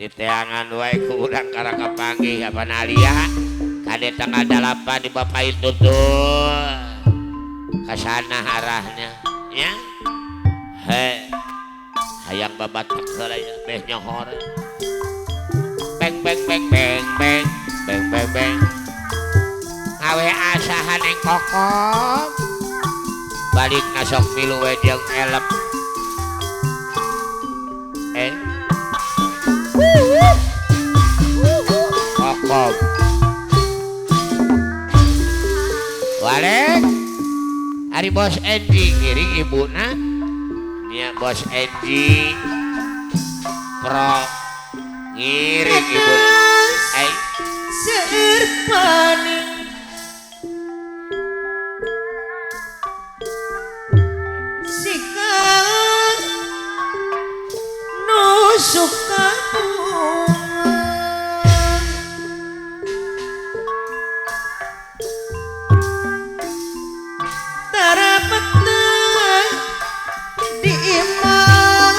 diteangan wae ku urang karang kapanggih apa nalia kade tanggal 8 di bapak itu tuh kasana arahnya ya he hayang babatak heula ya beh nyohor beng beng beng beng beng beng beng beng awe asahan yang kokoh balik nasok milu we jeung elep kokoh balik hari bos Endi ngiring ibuna nya bos Endi pro ngiring ibuna seueur paning sikang nu suka tarapatna di imah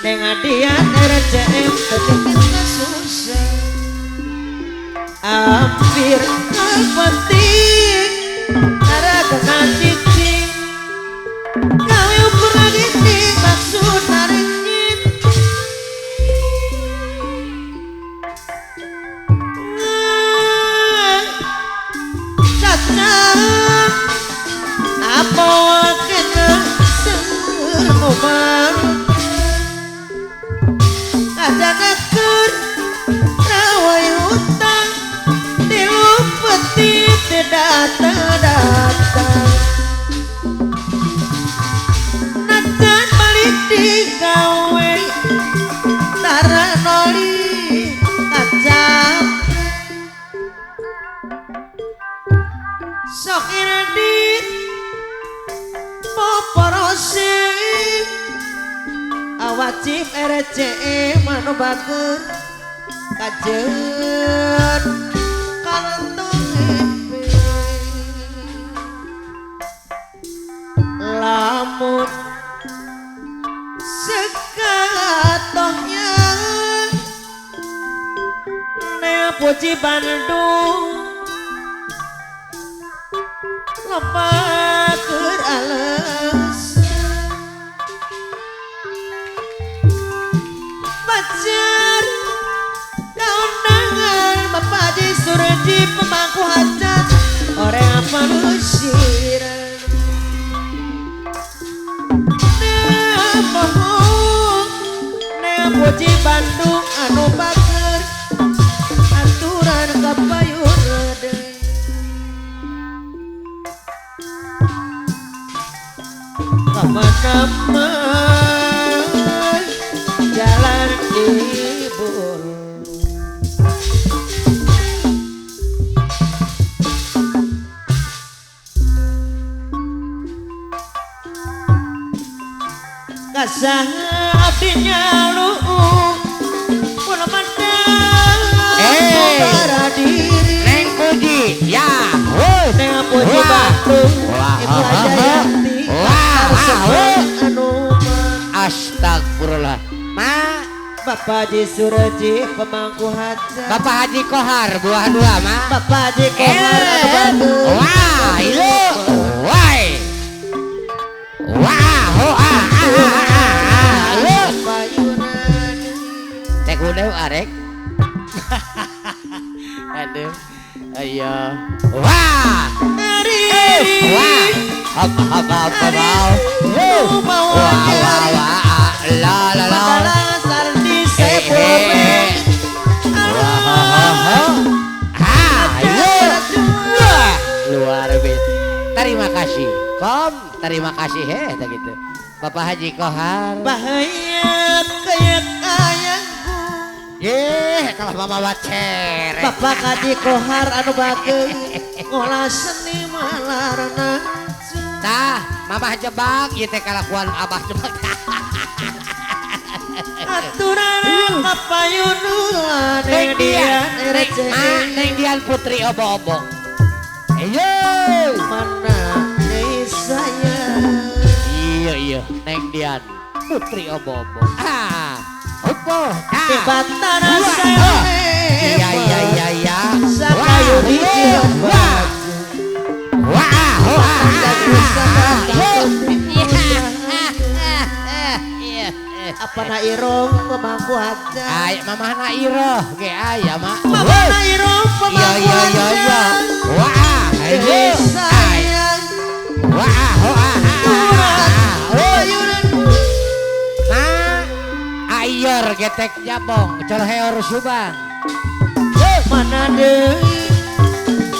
dengan dia RCM ketika susah hampir penting cara dengan cicing kau yang pernah gini maksud nariknya cacat apa wakena serumah kadang-kadang rawai hutang dilupeti datang-datang najan balik digawe tara noli kacang sok iradit poporosi wajib RCM anu bager kajen kantong epe lamun sekatohnya nea puji Bandung lepaker ales pacar kaundangan Bapak Haji Surji pemangku hajat orang apa lusiran nea bohong nea puji Bandung anu bager aturan kapayun rade kemana-mana jalan ibul kasah abdinya lu pula mandang para diri neng puji ya neng puji Bandung ibu Jayanti anu astagfirullah ma Bapak Haji Surji pemangku hajat Bapak Haji Kohar buah dua ma Bapak Haji Kohar anu Bandung wah ilu wai wah ho lu payunan cek udah arek aduh ayo wah wah apa wah la la la sardi luar biasa terima kasih kom terima kasih gitu Bapak Haji Kohar bahaya kayak ayahku kalau mama wacer Bapak Haji Kohar anu bageus ngolah seni malarna tah mama jebak ieu teh kalakuan abah jebak aturan kapayunan neng dian RCM neng dian putri obo-obo ayo mana nih saya iya neng dian putri obo-obo Upuh. Di batara saya Iya. sakayu di jilat baju Wah. apa na irong pemangku aja Ay, mamah na iro. Ge aya mah. mama na irong pemangku aja Wah. ini sayang Wah. ayunan Nah, ayor getek jabong, col heor subang. mana deui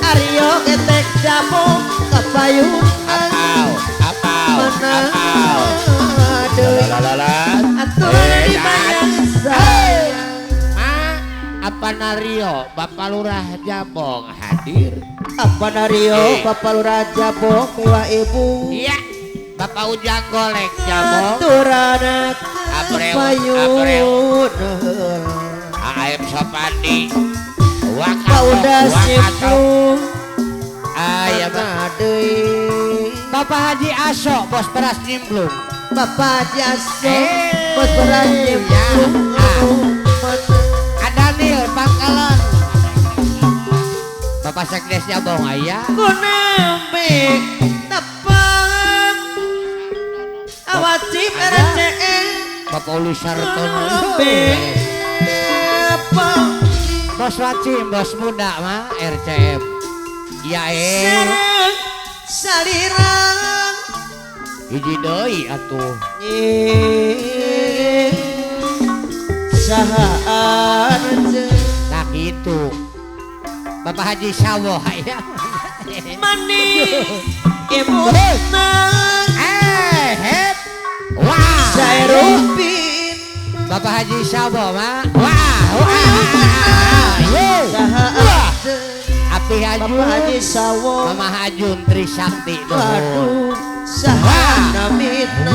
Aryo ketek jabong kapayungan mana deui aturan di bayang sayang Apa nario Bapak Lurah Jabong hadir? apa Nario Bapak Lurah Jabong dewa ibu Iya, Bapak Ujang Golek Jabong. aturan kapayungan AF Sopandi. udah siplung Aya mana deui Bapak Haji Aso bos beras nimblung. Bapak Jaso bos berani Ada Nil Pangkalan. Bapak Sekdes Jabong aya. ku nembe tepang awajib RCN Bapak Uli Sartono. nembe tepang Bos Wacim, bos muda mah RCM. Iya sarang salirang hiji deui atuh. sahaan Tak gitu. Bapak Haji Sawo aya. manis ibu nang Het. Wah. saya rupin Bapak Haji Sawo mah. Wah. Api Hajun. Bapak Haji Sawo Mama Hajun Trisakti nuhun. waduh sahana mitna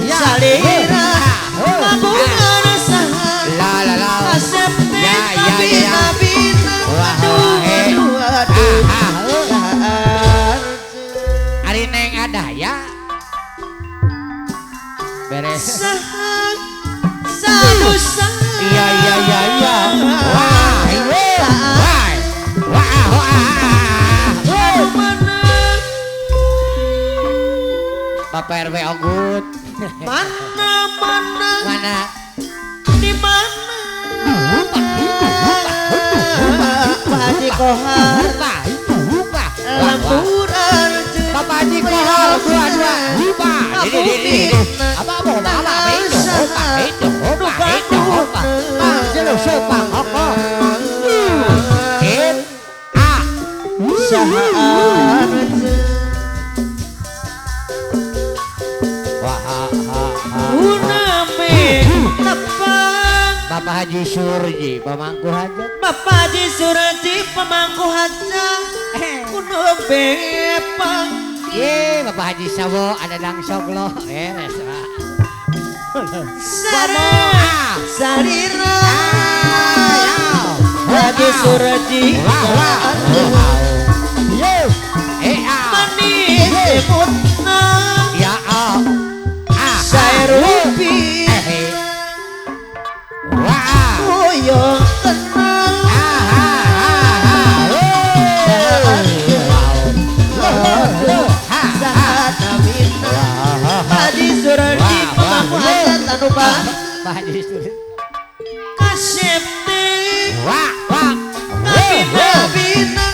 salira mabungan saha La. asep Ya. bina waduh Ari neng ada ya. Beres. saha sadusa Iya. Wah. Bapak RW Ogut. Mana? di mana Pak Haji Kohar lampuran Bapak Haji Kohar dua. Apa mau apa itu? Bang jelo sepang hoko. sahaan uname tepang Bapak Haji Surji pemangku hajat. Bapak Haji Surji pemangku hajat kuno bepang Bapak Haji Sawo ada dangsok lo. sarang salira Haji Surji manis imutna saya rupi kuyong tenang saat namina Haji Surji pemangku hajat anu bang Pak Haji Surji. kasep Nabina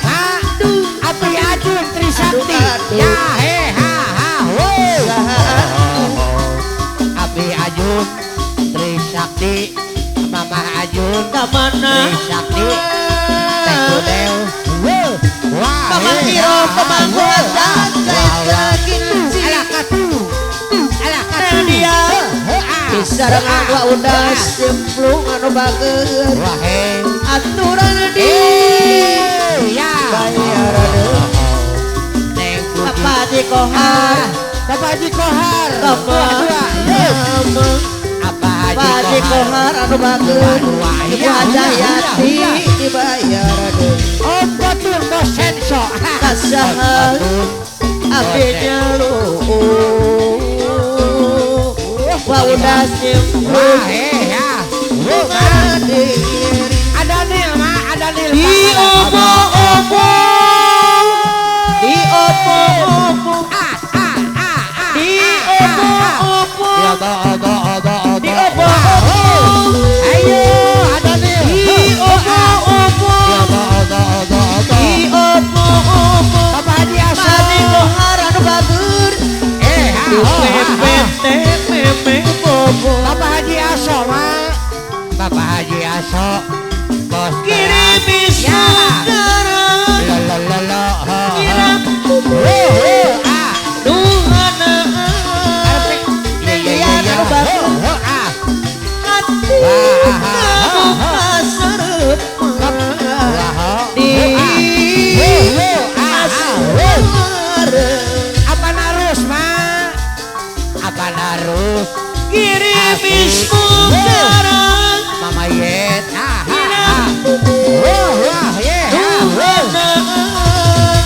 Api Ajun Trisakti. Api Ajun Trisakti. Mama Ajun kamana Trisakti. Tekudel. Mama Hiro pemangku hajat daging dia disarangan wa udah simplung anu bageun aturan di bayar Bapak Haji Kohar Bapak Haji Kohar. Bapak Haji Kohar anu bageun Ibu Hajayati dibayar Oh betul bos senso. kasahan apinya lu wa udah simplung opo-opo di opo-opo di opo-opo di opo-opo Ayo ada nih di opo-opo di opo-opo Bapak Haji Aso Padi kohar anu bagur di pepete memeng bobo Bapak Haji Aso mah Bapak Haji Aso bos kirimi saudara lalalala kiram duhana ya anu bagur hati kamu kaseret di asmara apa narus mah apa narus kirimi saudara Mama Yet duhana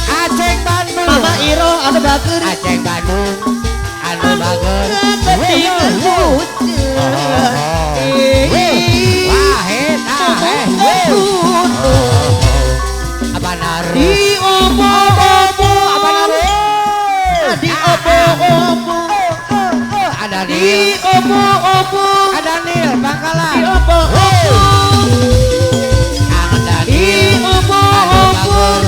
Aceng Bandung Mama Iro anu bagur Aceng Bandung anu bager ketinggalan bocah Wahid apa narus di opo-opo apa narus di opo-opo ada di Nil opo-opo ada Nil Bangkalan di opo-opo ada di Nil anu opo-opo bager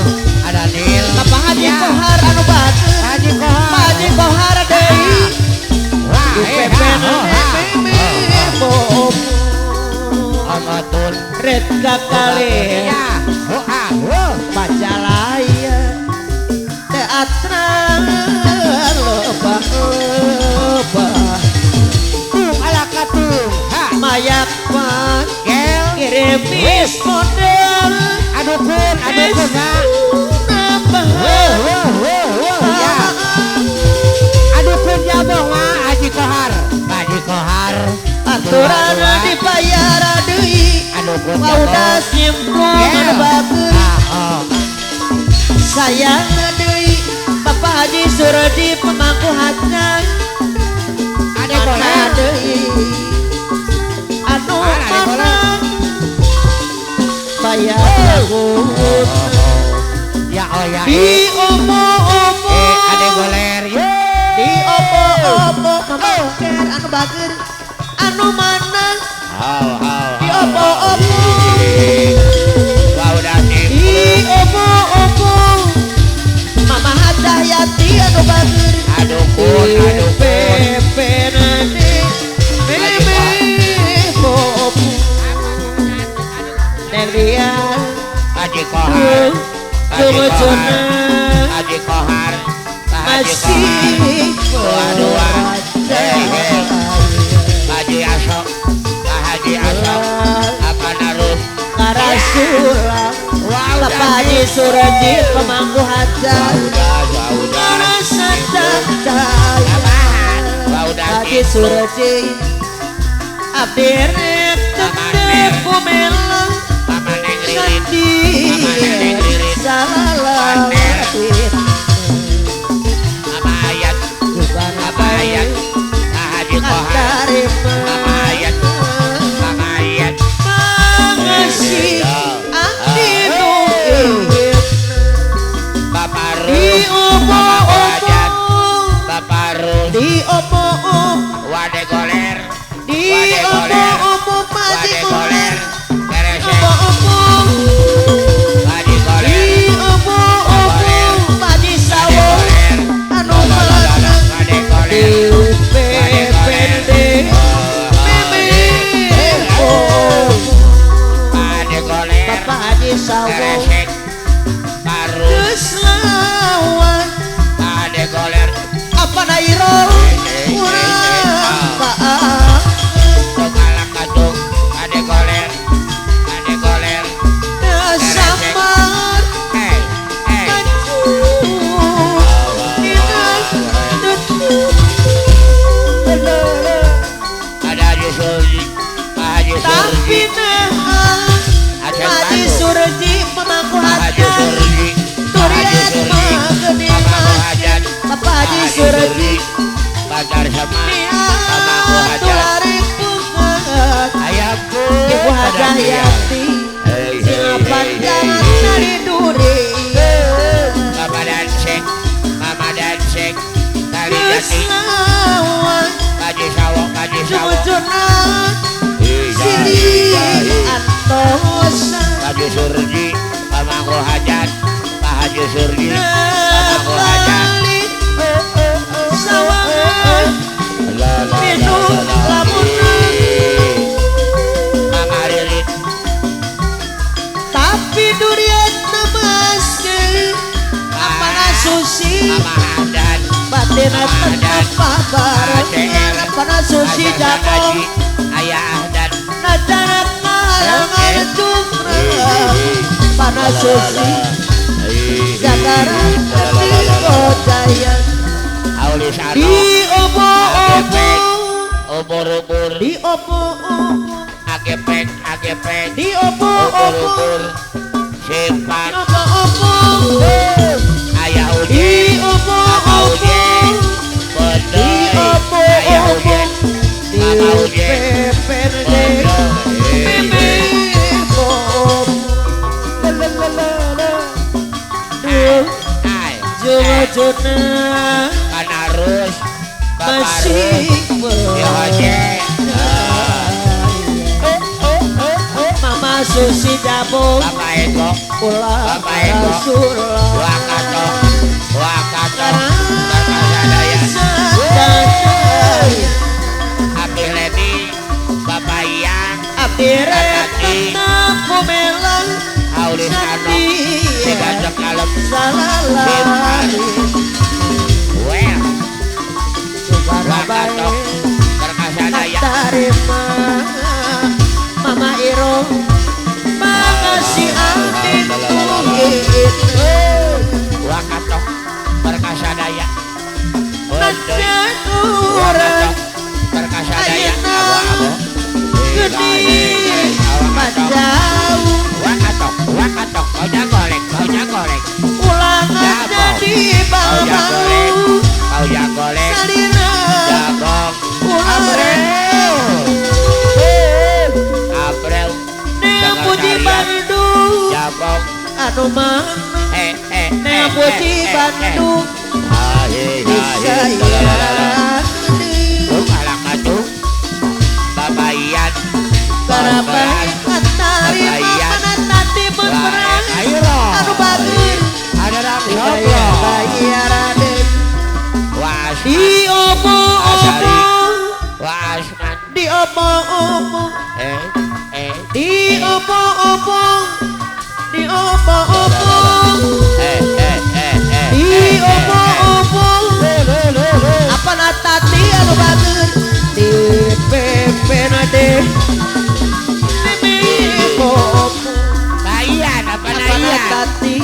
ada Nil Bapak Haji Kohar anu batur Haji Kohar Haji Kohar deui di pepena bobo Amatun red kakale baca laya teatral loba ala katung mayak pak gel kirimis model adukun nak nambah ya adukun jabong mah Haji Kohar Haji Kohar aturan dibayar deui adukun udah simplon anu bagus sayang deui Bapak Haji Suradi pemangku hajat Ade mana Kohar deui anu mana bayar lagu ya oh ya di opo-opo ade goler ye di opo-opo mamaker anu bager anu mana di opo-opo di opo-opo Mama Hadayati anu bager adukun pepenane meme bobo neng dia Haji Kohar tunggu Haji Kohar masih dua Haji Aso Haji Aso apa narus Karasulang Bapak Haji Suradi pemangku hajat Karasa cacaya Haji Suradi Abdi rek tetep kumelang Mama Neng Ririn Sandi Mama Neng Ririn Salalawatin Mama Ayat Mama Ayat Haji Kohar Mama Ayat Mama Ayat Mengasih Abdi nuhir Bapak Di Ruh Mama Ayat opo-opo Bapak Ruh Di opo-opo Wade Goler Di Wade Goler opo-opo Padi Wade Goler Goler Beresek Opo-opo Haji Di Goler opo-opo Padi Surji pamangku hajat Pak Haji Surji pamangku hajat sawangan minum lamunan Mama Ririn tapi durian temaskeun apana susi Mama Hadan batina tetep pabarengan apana susi jabong Ayah dan nadana kalangan cumreng apana susi jagaran digodayan Aulis Ano di obo-obo Ubur-ubur di obo-obo Agepek di obo-obo Ubur-ubur Simpan obo-obo Ayah di Ujen Mama obo-obo Ujen di Bedoy Ayah obo-obo Ujen di Mama Ujen peperde bebom duh Ay jujuna Kanarus masih Ya Ujen Mama Susi Jabong Bapak Eko ulah Bapak Eko Rasulullah Wakato Karang Kakadaya sadaya Abdi Leni Bapak Ian abdi retna pumelang Aulis Ano Tiga Jekalem salalari Well subhanallah Wakato Berkasadaya tarima Mama Iro makasih abdi mungkin Wakato Berkasadaya Nanya orang Berkasadaya Ayeuna Abo-abo gede panjang Wakato Kau jagolek ulang jadi bambu Kau jagolek salina Jagong ulang Abrel nea puji Bandung Jagong anu mana nea Eh puji Bandung bisa ya Alakatu Bapak Ian karabai antari mana tadi berperang anu bagus Ada Daya bayi Raden Was di obo-obo Wasman di obo-obo di obo-obo di obo-obo di obo-obo apa natati anu bagus di pepenade obo-obo Bayan apa apa naian natati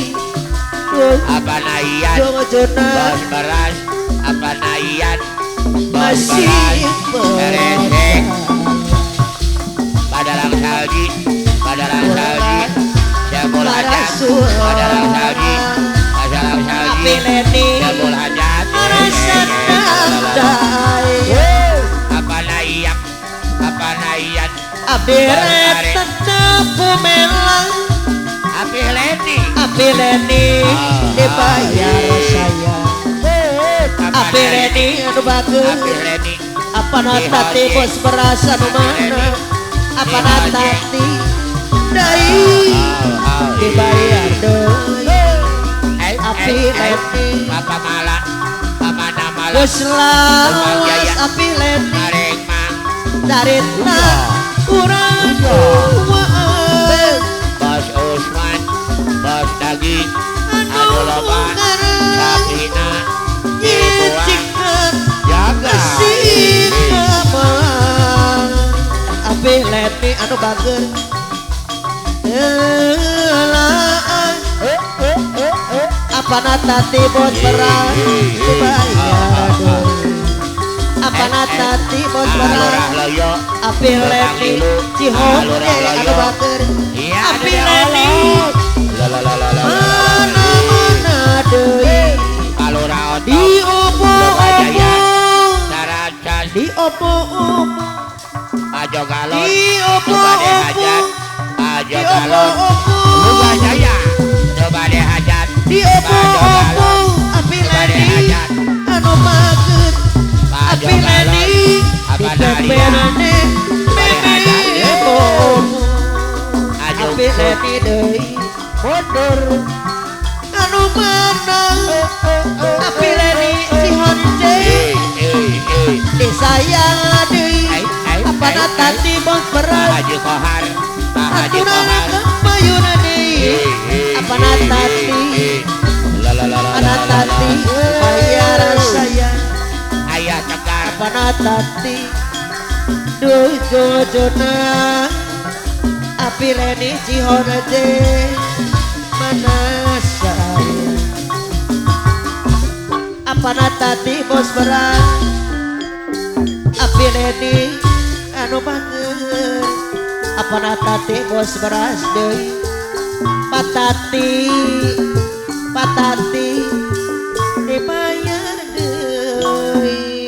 Apa naian jona Bos beras Apa naian Bos masih beras Beresek Padalang salji Padalang salji Jabul hajat Padalang salji Padalang salji Api Leni Jabul hajat rasa damai Apa naian Apa naian Api tetap pumelang Api Leni Api Leni dibayar saya Api Leni anu bagus Api Leni apa natati bos berasa nu mana apa natati dai dibayar deui Api Leni Papa Mala Papa Namala geus lawas Api Leni Mareng Mang daritna urang duaan Bos Usman Bos Daging Anu loba Sabrina nyicikeun Jaga kasih kemang Api Leni anu bageun telaan apa natati bos beras dibayar apa natati bos beras Loyo Api Leni Cihonde anu bageun Api Leni mana deui Kalura Oto di obo-obo Saracas di obo-obo Pajo Galon di Nubade Hajat obo-obo Pajo di Galon obo-obo Luga Jaya Nubade Hajat di obo-obo Api Leni anu bageun Api Leni di tepenane bebe obo Api Leni deui mundur anu menang tapi Leni si honce disayang deui apana tadi bos berat Haji Kohar Haji aturan Kohar kemayuna deui apana tadi apana tadi bayar sayang ayah tegar apana tadi duh jojona api Leni Cihonje mana sayang apana tadi bos berat api Leni anu banget apana tadi bos beras deui patati dibayar deui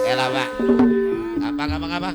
elah Pak apa